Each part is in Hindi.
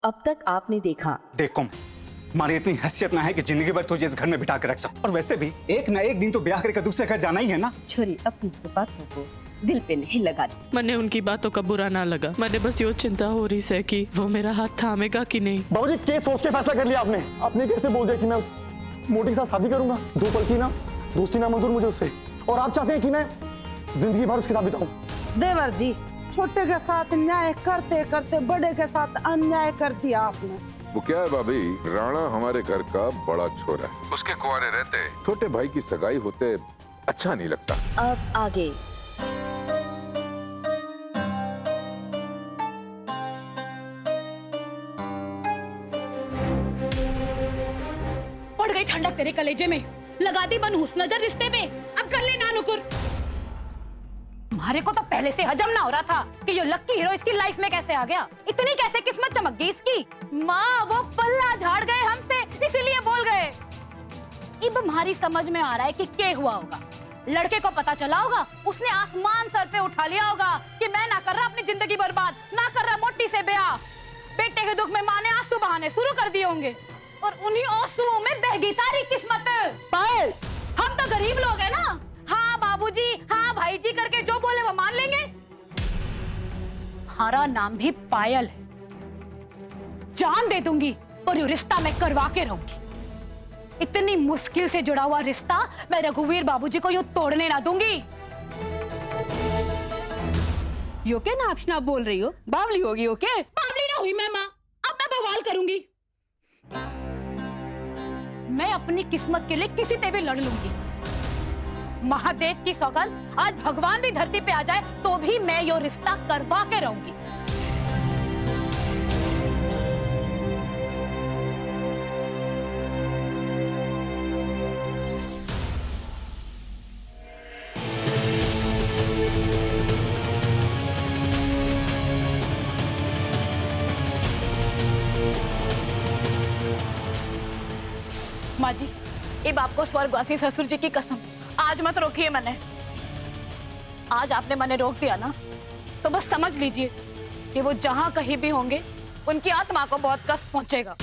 अब तक आपने देखा। देखो हमारी इतनी हैसियत ना है कि जिंदगी भर तुझे इस घर में बिठा के रख सकूं। और वैसे भी एक ना एक दिन तो ब्याह करके दूसरे घर जाना ही है ना। छोरी अपनी बातों को दिल पे नहीं लगा दी। मैंने उनकी बातों का बुरा ना लगा, मैंने बस यो चिंता हो रही है कि वो मेरा हाथ थामेगा कि नहीं। बाबूजी क्या सोच के फैसला कर लिया आपने? आपने कैसे बोल दिया कि मैं उस मोटी के साथ शादी करूंगा? 2 पल की ना दोस्ती ना मंजूर मुझे उससे, और आप चाहते हैं कि मैं जिंदगी भर उसके साथ बिताऊं? देवर जी, छोटे के साथ न्याय करते करते बड़े के साथ अन्याय कर दिया आपने। वो क्या है भाभी, राणा हमारे घर का बड़ा छोरा है, उसके कुंवारे रहते छोटे भाई की सगाई होते अच्छा नहीं लगता। अब आगे। पड़ गई ठंडक तेरे कलेजे में, लगा दी मनहूस नजर रिश्ते में, अब कर ले ना नुकुर। तुम्हारे को तो पहले से हजम ना हो रहा था कि ये लक्की हीरो इसकी लाइफ में कैसे आ गया, इतनी कैसे किस्मत चमक गई इसकी। माँ वो पल्ला झाड़ गए हमसे, इसीलिए बोल गए। अब हमारी समझ में आ रहा है कि क्या हुआ होगा। लड़के को पता चला होगा, उसने आसमान सर पे उठा लिया होगा कि मैं ना कर रहा अपनी जिंदगी बर्बाद, ना कर रहा मोटी से ब्याह। बेटे के दुख में माँ ने आंसू बहाने शुरू कर दिए होंगे, और उन्हीं आंसुओं में बह गई तारी किस्मत। पायल, हम तो गरीब लोग हैं ना। हाँ बाबूजी, हाँ भाई जी करके जो बोले वो मान लेंगे। हमारा नाम भी पायल है, जान दे दूंगी और ये रिश्ता मैं करवा के रहूंगी। इतनी मुश्किल से जुड़ा हुआ रिश्ता मैं रघुवीर बाबूजी को यूं तोड़ने ना दूंगी। यो के नाप शनाप बोल रही हो? बावली होगी हो के? बावली ना हुई मैं माँ, अब मैं बवाल करूंगी। मैं अपनी किस्मत के लिए किसी से भी लड़ लूंगी। महादेव की सौगंध, आज भगवान भी धरती पे आ जाए तो भी मैं यो रिश्ता करवा के रहूंगी। माँ जी, अब आपको स्वर्गवासी ससुर जी की कसम, आज मत रोकिए मैंने। आज आपने मैंने रोक दिया ना, तो बस समझ लीजिए कि वो जहां कहीं भी होंगे उनकी आत्मा को बहुत कष्ट पहुंचेगा।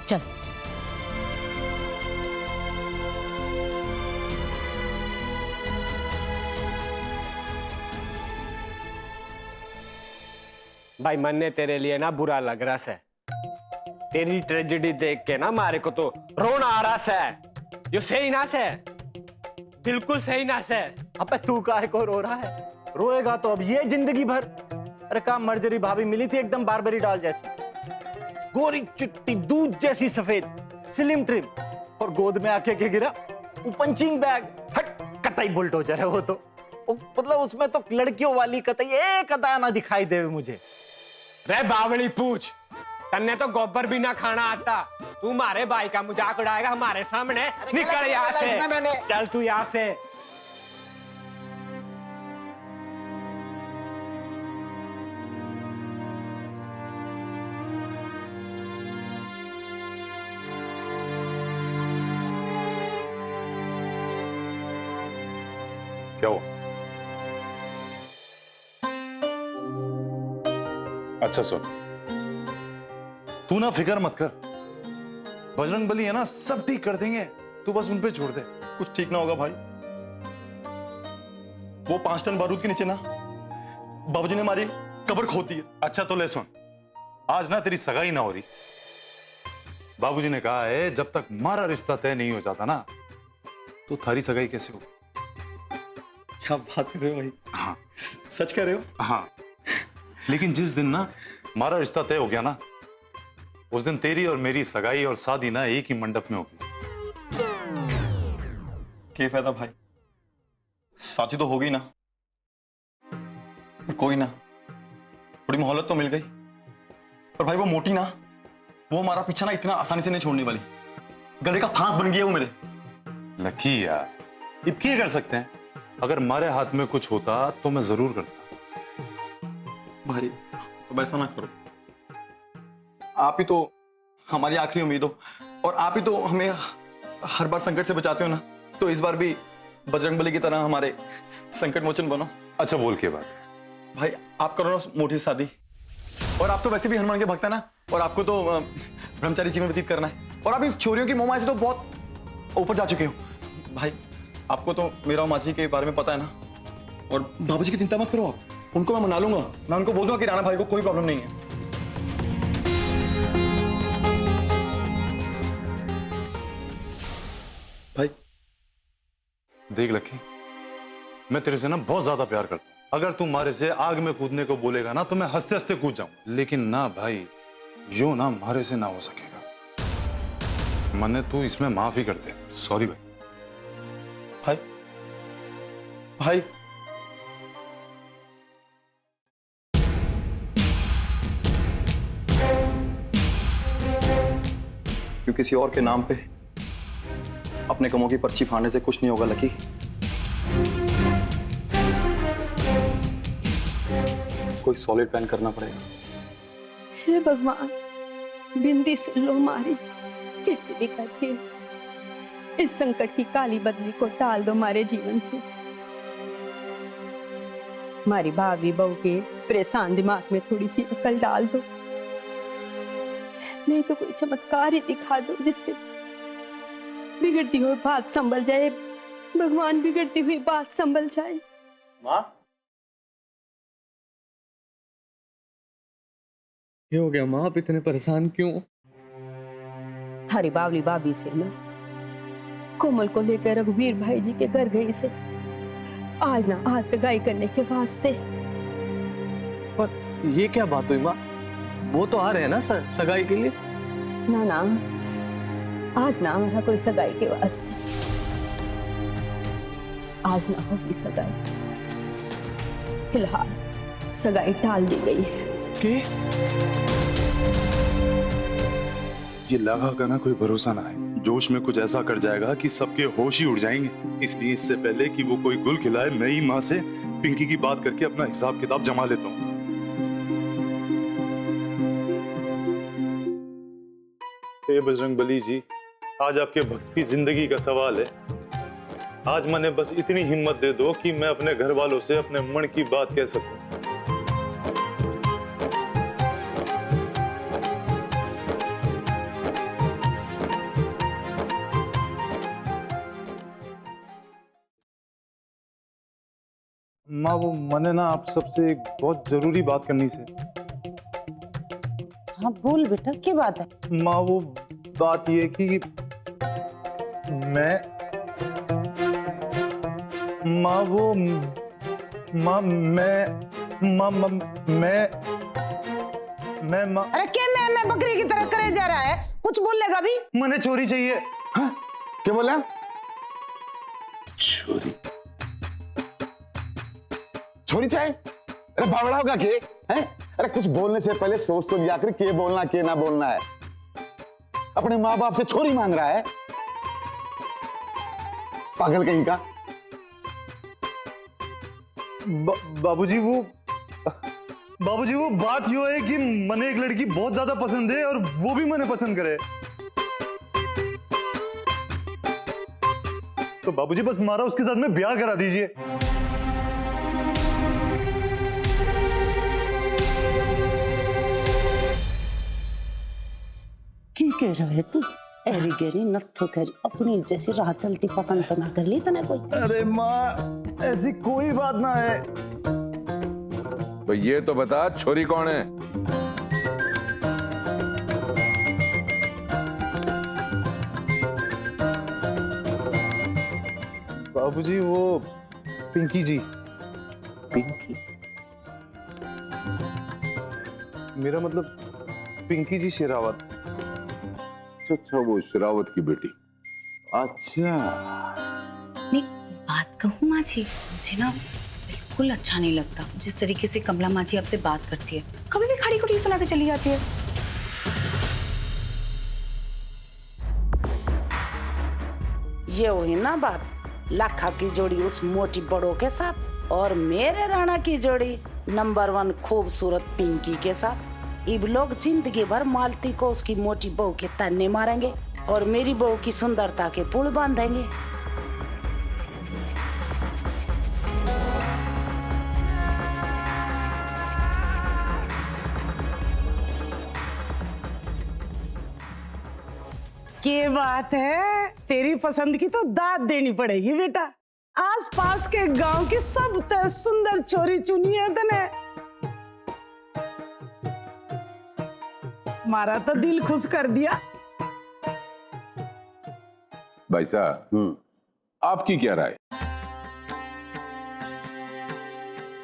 चल। भाई मन ने तेरे लिए ना बुरा लग रहा है, तेरी ट्रेजेडी देख के ना मारे को तो रोना आ रहा है। यो सही ना से, बिल्कुल सही ना से। अब तू काहे को रो रहा है? रोएगा तो अब ये जिंदगी भर। अरे काम मर्जरी भाभी मिली थी एकदम बारबरी डाल जैसी, गोरी चिट्टी दूध जैसी सफेद, स्लिम ट्रिम, और गोद में आके के गिरा वो पंचिंग बैग। हट, कतई बुलडोजर है वो तो। मतलब उसमें तो लड़कियों वाली कतई एक अदा ना दिखाई दे मुझे। रे बावली पूछ, तन्ने तो गोबर भी ना खाना आता, तू मारे भाई का मजाक उड़ाएगा हमारे सामने? निकल यहाँ से, चल तू यहाँ से। क्या हुआ? अच्छा सुन, तू ना फिक्र मत कर, बजरंग बली है ना, सब ठीक कर देंगे, तू बस उन पे छोड़ दे। कुछ ठीक ना होगा भाई। वो 5 टन बारूद के नीचे ना बाबूजी ने हमारी कब्र खोदी है। अच्छा तो ले सुन, आज ना तेरी सगाई ना हो रही। बाबूजी ने कहा है जब तक हमारा रिश्ता तय नहीं हो जाता ना, तो थारी सगाई कैसे होगी? क्या बात कर रहे हो भाई? हाँ सच कह रहे हो? हाँ, लेकिन जिस दिन ना हमारा रिश्ता तय हो गया ना, उस दिन तेरी और मेरी सगाई और शादी ना एक ही मंडप में होगी। क्या फायदा भाई, साथी तो हो गई ना। कोई ना, थोड़ी मोहलत तो मिल गई। पर भाई वो मोटी ना, वो हमारा पीछा ना इतना आसानी से नहीं छोड़ने वाली। गले का फांस बन गया वो मेरे। लकी यार, अब क्या कर सकते हैं? अगर हमारे हाथ में कुछ होता तो मैं जरूर करता। भाई अब ऐसा ना करो, आप ही तो हमारी आखिरी उम्मीद हो। और आप ही तो हमें हर बार संकट से बचाते हो ना, तो इस बार भी बजरंगबली की तरह हमारे संकट मोचन बनो। अच्छा बोल के बात है। भाई आप करो ना मोटी से शादी, और आप तो वैसे भी हनुमान के भक्त है ना, और आपको तो ब्रह्मचारी जीवन व्यतीत करना है, और आप इन छोरियों की मोहमाया से तो बहुत ऊपर जा चुके हो। भाई आपको तो मेरा और माची के बारे में पता है ना, और बाबूजी की चिंता मत करो आप, उनको मैं मना लूंगा, मैं उनको बोल दूंगा कि राणा भाई को कोई प्रॉब्लम नहीं है। भाई देख लक्की, मैं तेरे से ना बहुत ज्यादा प्यार करता हूं। अगर तू मारे से आग में कूदने को बोलेगा ना तो मैं हंसते हंसते कूद जाऊं, लेकिन ना भाई, यो ना मारे से ना हो सकेगा। मन्ने तू इसमें माफ ही कर दे। सॉरी भाई। भाई भाई क्यों किसी और के नाम पे अपने कमों की पर्ची फाड़ने से कुछ नहीं होगा लकी। कोई सॉलिड प्लान करना पड़ेगा। हे भगवान, बिंदी सुन लो हमारी, किसी भी करके इस संकट की काली बदली को टाल दो हमारे जीवन से। हमारी भाभी बहू के परेशान दिमाग में थोड़ी सी अकल डाल दो, नहीं तो कोई चमत्कार ही दिखा दो जिससे बिगड़ती हुई बात संभल जाए। भगवान, बिगड़ती हुई बात संभल जाए। माँ ये हो गया माँ, आप इतने परेशान क्यों? थारी बावली भाभी से ना कोमल को लेकर रघुवीर भाई जी के घर गई से आज ना आज सगाई करने के वास्ते। पर ये क्या बात हुई माँ? वो तो आ रहे हैं ना सगाई के लिए। ना ना, आज ना आ रहा कोई सगाई के वास्ते, आज ना होगी सगाई। फिलहाल सगाई टाल दी गई है। ये लगा का ना कोई भरोसा ना है, जोश में कुछ ऐसा कर जाएगा कि सबके होश ही उड़ जाएंगे। इसलिए इससे पहले कि वो कोई गुल खिलाए, मैं ही माँ से पिंकी की बात करके अपना हिसाब किताब जमा लेता हूँ। हे बजरंगबली जी, आज आपके भक्त की जिंदगी का सवाल है। आज मैंने बस इतनी हिम्मत दे दो कि मैं अपने घर वालों से अपने मन की बात कह सकूं। माँ, वो मैंने ना आप सबसे एक बहुत जरूरी बात करनी से। हाँ बोल बेटा, क्या बात है? माँ, वो बात ये कि मैं माँ वो माँ मैं माँ। अरे क्या मैं बकरी की तरह करे जा रहा है? कुछ बोल लेगा भी? मैंने चोरी चाहिए। हाँ? क्या बोला? चोरी? छोरी चाहे? अरे भावड़ा होगा के? हैं? अरे कुछ बोलने से पहले सोच तो लिया कर के बोलना के ना बोलना है। अपने माँ बाप से छोरी मांग रहा है, पागल कहीं का। बाबूजी वो बात यो है कि मने एक लड़की बहुत ज्यादा पसंद है और वो भी मने पसंद करे। तो बाबूजी बस मारा उसके साथ में ब्याह करा दीजिए। की कह रहा है तू? एरी गेरी नत्थो करी, अपनी जैसी राह चलती पसंद तो ना कर ली तने कोई? अरे माँ, ऐसी कोई बात ना है। तो ये तो बता, छोरी कौन है? बाबूजी वो पिंकी जी। पिंकी? मेरा मतलब पिंकी जी शेरावत। अच्छा, वो शेरावत की बेटी। अच्छा, नहीं, बात कहूँ माँ जी, मुझे ना बिल्कुल अच्छा नहीं लगता जिस तरीके से कमला माँ जी आपसे बात करती है। कभी भी खड़ी खड़ी सुना के चली जाती है। ये हुई ना बात, लाखा की जोड़ी उस मोटी बड़ों के साथ और मेरे राणा की जोड़ी नंबर 1 खूबसूरत पिंकी के साथ। इब लोग जिंदगी भर मालती को उसकी मोटी बहू के ताने मारेंगे और मेरी बहू की सुंदरता के पुल बांधेंगे। क्या बात है, तेरी पसंद की तो दाद देनी पड़ेगी बेटा। आस पास के गांव की सब सुंदर छोरी चुनी है तने। हमारा तो दिल खुश कर दिया। भाई साहब, आपकी क्या राय?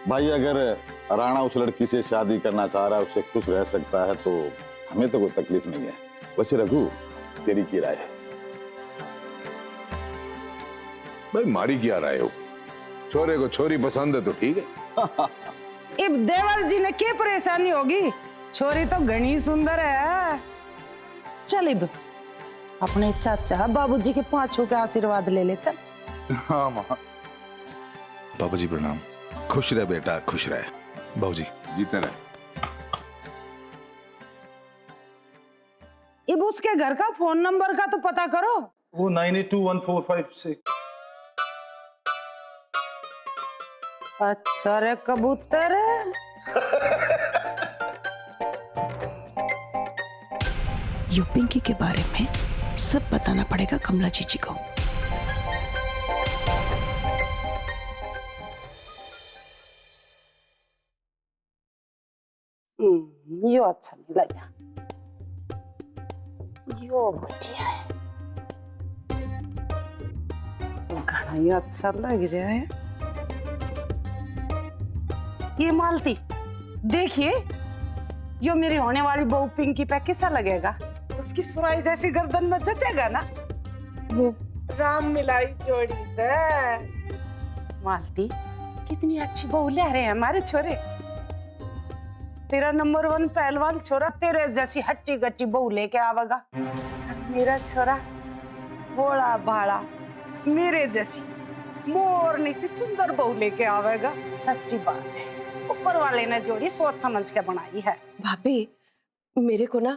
भाई अगर राणा उस लड़की से शादी करना चाह रहा है, उससे खुश रह सकता है, तो हमें तो कोई तकलीफ नहीं है। वैसे रघु, तेरी क्या राय है? भाई मारी क्या राय हो? छोरे को छोरी पसंद है तो ठीक है। अब देवर जी ने क्या परेशानी होगी, छोरी तो घनी सुंदर है। चल इब अपने चाचा बाबूजी के पांचों के आशीर्वाद ले ले चल। हाँ माँ। बाबूजी प्रणाम। खुश रहे बेटा, खुश रहे। बाबूजी जीते रहे। इब उसके घर का फोन नंबर का तो पता करो। वो 982145 अच्छा रे कबूतर। यो पिंकी के बारे में सब बताना पड़ेगा कमला जीजी को। यो अच्छा नहीं लगा, यो बढ़िया है। घना ही अच्छा लग रहा है। ये मालती देखिए, यो मेरी होने वाली बहू पिंकी पे कैसा लगेगा? उसकी सुराई जैसी गर्दन में जचेगा ना? वो राम मिलाई जोड़ी से। मालती कितनी अच्छी बहू ले रहे हैं हमारे छोरे। तेरा नंबर 1 पहलवान छोरा तेरे जैसी हट्टी गट्टी बहू लेके आवेगा। मेरा छोरा भोला भाला मेरे जैसी मोरनी सी सुंदर बहू लेके आवेगा। सच्ची बात है, ऊपर वाले ने जोड़ी सोच समझ के बनाई है। भाभी, मेरे को ना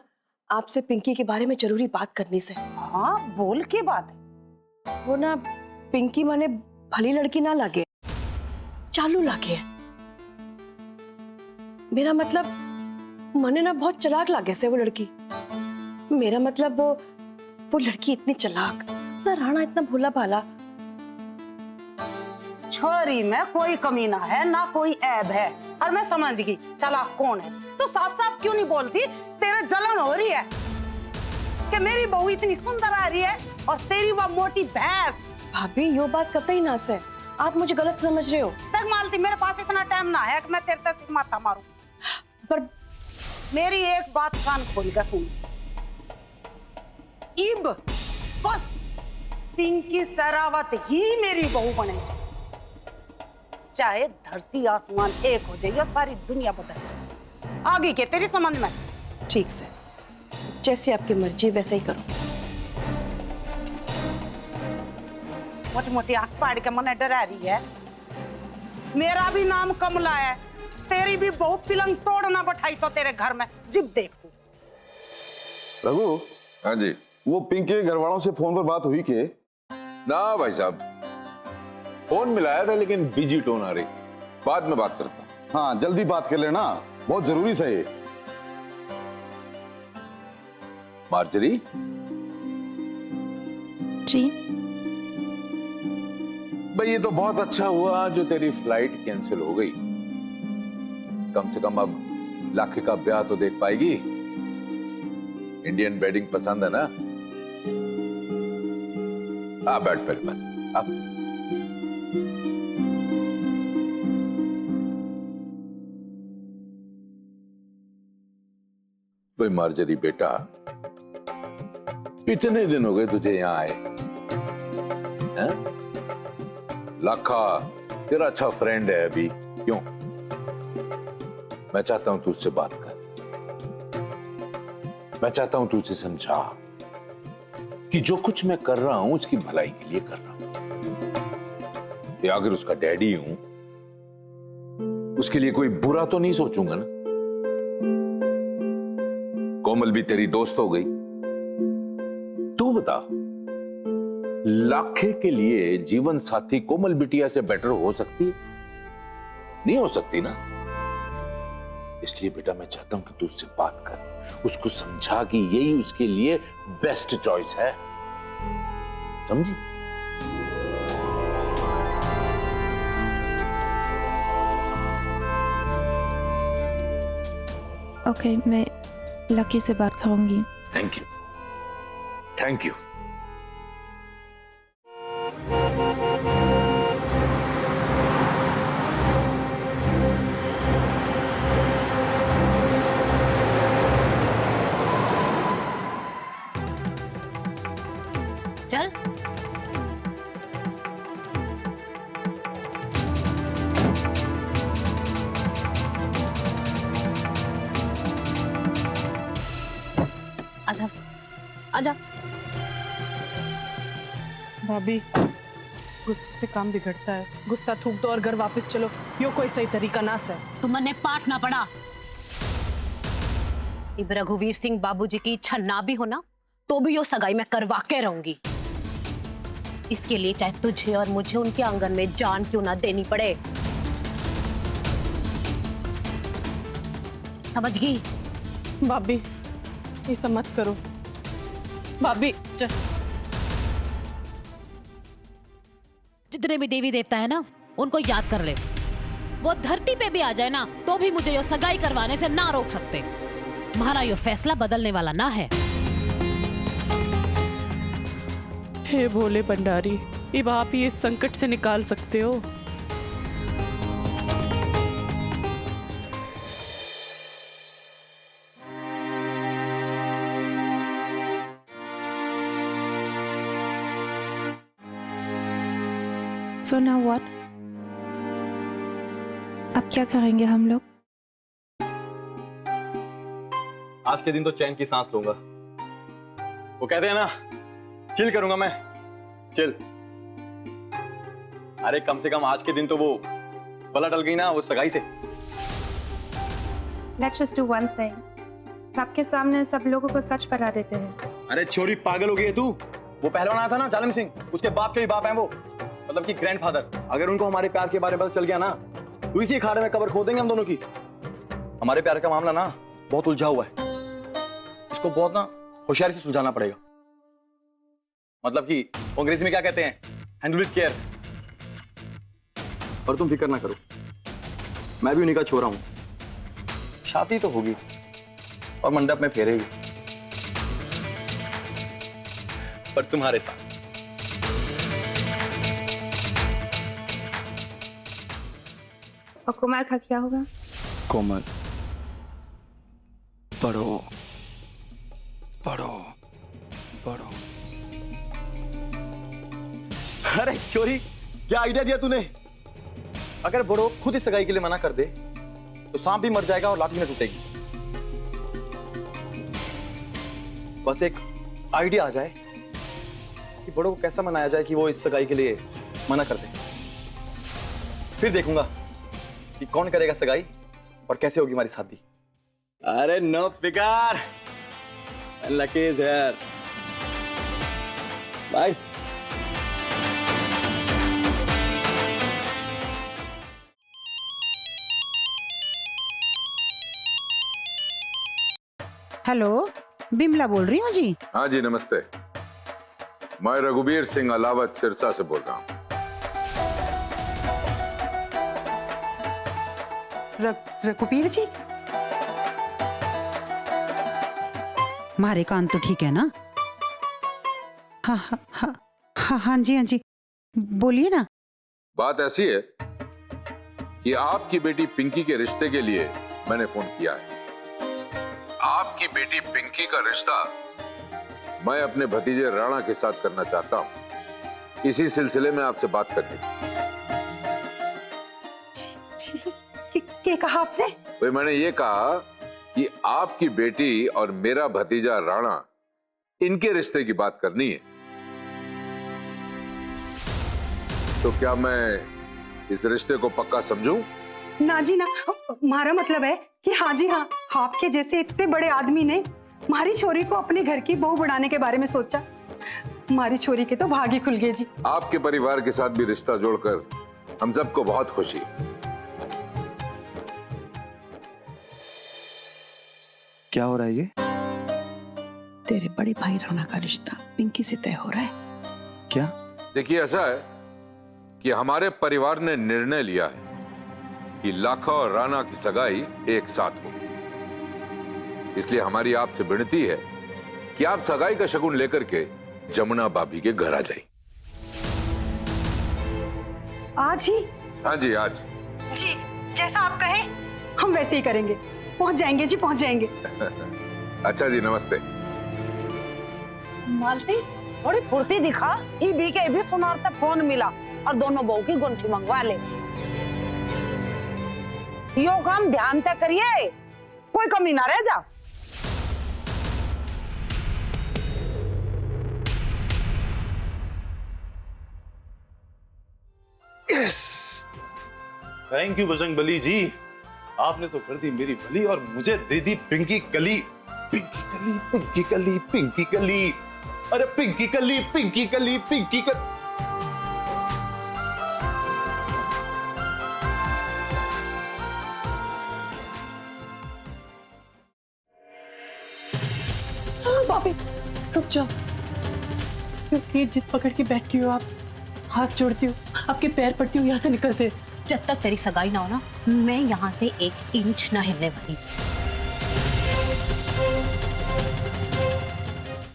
आपसे पिंकी के बारे में जरूरी बात करनी से। हाँ बोल की बात है। वो ना पिंकी माने भली लड़की ना लगे, चालू लागे। मेरा मतलब मने ना बहुत चालाक लागे से वो लड़की। मेरा मतलब वो लड़की इतनी चालाक, ना राणा इतना भोला भाला। छोरी में कोई कमी ना है, ना कोई ऐब है, और मैं समझ गई चालाक कौन है। तो साफ साफ क्यों नहीं बोलती? तेरा जलन हो रही है कि मेरी बहू इतनी सुंदर आ रही है और तेरी वो मोटी भैंस। भाभी यो बात कतई ना से, आप मुझे गलत समझ रहे हो। तक मालती, मेरे पास इतना टाइम ना है कि मैं तेरे तक सिर माथा मारूं। पर मेरी एक बात कान खोल कर सुन। इब बस पिंकी सरावत ही मेरी बहू बनेगी, चाहे धरती आसमान एक हो जाए या सारी दुनिया बदल जाए। आगे के तेरी समझ में? ठीक से, जैसे आपकी मर्जी वैसे ही करो। मोटी मोटी आंख पाड़ के मने डरा रही है। मेरा भी नाम कमला है, तेरी भी बहू पिलंग तोड़ना बैठाई तो तेरे घर में जिब देख तू। रघु। हाँ जी। वो पिंकी के घर वालों से फोन पर बात हुई के? ना भाई साहब, फोन मिलाया था लेकिन बिजी टोन आ रही। बाद में बात करता हूँ। हाँ जल्दी बात कर लेना, बहुत जरूरी से है। मार्जरी जी भाई, ये तो बहुत अच्छा हुआ जो तेरी फ्लाइट कैंसिल हो गई। कम से कम अब लाखे का ब्याह तो देख पाएगी। इंडियन वेडिंग पसंद है ना? आ बैठ पहले बस अब। भाई मार्जरी बेटा, इतने दिन हो गए तुझे यहां आए हैं? लाखा तेरा अच्छा फ्रेंड है अभी, क्यों? मैं चाहता हूं तू उससे बात कर। मैं चाहता हूं तू उसे समझा कि जो कुछ मैं कर रहा हूं उसकी भलाई के लिए कर रहा हूं। या अगर उसका डैडी हूं, उसके लिए कोई बुरा तो नहीं सोचूंगा ना। कोमल भी तेरी दोस्त हो गई, तू बताओ, लाखे के लिए जीवन साथी कोमल बिटिया से बेटर हो सकती है? नहीं हो सकती ना। इसलिए बेटा मैं चाहता हूं कि तू उससे बात कर, उसको समझा कि यही उसके लिए बेस्ट चॉइस है। समझी? ओके, मैं लकी से बात करूंगी। Thank you, thank you. चल आजा आजा। भाभी, गुस्से से काम बिगड़ता है। गुस्सा थूक दो और घर वापस चलो। यो कोई सही तरीका ना से। तुमने पाठ ना पढ़ा। इब रघुवीर सिंह बाबूजी की इच्छा ना भी हो ना, तो भी यो सगाई मैं करवा के रहूंगी। इसके लिए चाहे तुझे और मुझे उनके आंगन में जान क्यों ना देनी पड़े। समझ गई? भाभी, ऐसा मत करो। भाभी, चल। जितने भी देवी देवता है ना, उनको याद कर ले। वो धरती पे भी आ जाए ना, तो भी मुझे यो सगाई करवाने से ना रोक सकते। हमारा यो फैसला बदलने वाला ना है। हे भोले भंडारी, अब आप ही इस संकट से निकाल सकते हो। So now what? अब क्या करेंगे हम लोग? आज के दिन तो चैन की सांस लूंगा। वो कहते हैं ना, चिल करूंगा मैं, चिल। अरे कम से कम आज के दिन तो वो बला टल गई ना वो सगाई से। Let's just do one thing. सबके सामने सब लोगों को सच बता देते हैं। अरे छोरी, पागल हो गई है तू? वो पहलवान आया था ना, जालिम सिंह, उसके बाप के भी बाप हैं वो, मतलब कि ग्रैंडफादर। अगर उनको हमारे प्यार के बारे में पता चल गया ना, तो इसी अखाड़े में कब्र खोदेंगे हम दोनों की। हमारे प्यार का मामला ना बहुत उलझा हुआ है, इसको बहुत ना होशियारी से सुलझाना पड़ेगा। मतलब कि अंग्रेजी में क्या कहते हैं, हैंडल विद केयर। और तुम फिक्र ना करो, मैं भी उन्हीं का छोरा हूं। शादी तो होगी और मंडप में फेरे भी, पर तुम्हारे साथ। और कोमल का क्या होगा? कोमल पढ़ो पढ़ो पढ़ो। अरे चोरी, क्या आइडिया दिया तूने। अगर बड़ो खुद इस सगाई के लिए मना कर दे तो सांप भी मर जाएगा और लाठी न टूटेगी। बस एक आइडिया आ जाए कि बड़ो को कैसा मनाया जाए कि वो इस सगाई के लिए मना कर दे, फिर देखूंगा कि कौन करेगा सगाई और कैसे होगी हमारी शादी। अरे नो फिकर, Lucky is here. Smile. Hello, Bimla बोल रही हूँ जी। हाँ जी, नमस्ते। मैं रघुवीर सिंह अलावत सिरसा से बोल रहा हूँ। रघुवीर जी, मारे कान तो ठीक है ना? हाँ हाँ हाँ हाँ हाँ जी, हाँ जी, बोलिए ना। बात ऐसी है कि आपकी बेटी पिंकी के रिश्ते के लिए मैंने फोन किया है। आपकी बेटी पिंकी का रिश्ता मैं अपने भतीजे राणा के साथ करना चाहता हूं। इसी सिलसिले में आपसे बात करनी थी। क्या कहा आपने? तो मैंने ये कहा कि आपकी बेटी और मेरा भतीजा राणा, इनके रिश्ते की बात करनी है। तो क्या मैं इस रिश्ते को पक्का समझूं? ना जी ना, हमारा मतलब है कि हाँ जी हाँ, आपके जैसे इतने बड़े आदमी ने हमारी छोरी को अपने घर की बहू बनाने के बारे में सोचा। हमारी छोरी के तो भाग ही खुल गए जी। आपके परिवार के साथ भी रिश्ता जोड़कर हम सबको बहुत खुशी है। क्या हो रहा है ये? तेरे बड़े भाई राणा का रिश्ता पिंकी से तय हो रहा है। क्या? देखिए, ऐसा है कि हमारे परिवार ने निर्णय लिया है कि लाखा और राणा की सगाई एक साथ हो। इसलिए हमारी आपसे विनती है कि आप सगाई का शगुन लेकर के जमुना भाभी के घर आ जाइए। आज ही? हाँ जी, आज। जी, जैसा आप कहें हम वैसे ही करेंगे। पहुंच जाएंगे जी, पहुंच जाएंगे। अच्छा जी, नमस्ते। मालती थोड़ी फुर्ती दिखा। ई बी के भी सुनार तक फोन मिला और दोनों बहू की गुंठी मंगवा ले। यो काम ध्यान तक करिए, कोई कमी ना रह जा। थैंक यू बजरंगबली जी, आपने तो कर दी मेरी भली और मुझे दे दी पिंकी कली। पिंकी कली, पिंकी कली, पिंकी कली, अरे पिंकी कली, पिंकी कली, पिंकी कली। भाभी रुक जाओ, क्योंकि जिद पकड़ के बैठ गई हो आप। हाथ जोड़ती हूँ, आपके पैर पड़ती हूँ, यहाँ से निकलते। जब तक तेरी सगाई ना हो ना, मैं यहाँ से 1 इंच ना हिलने वाली।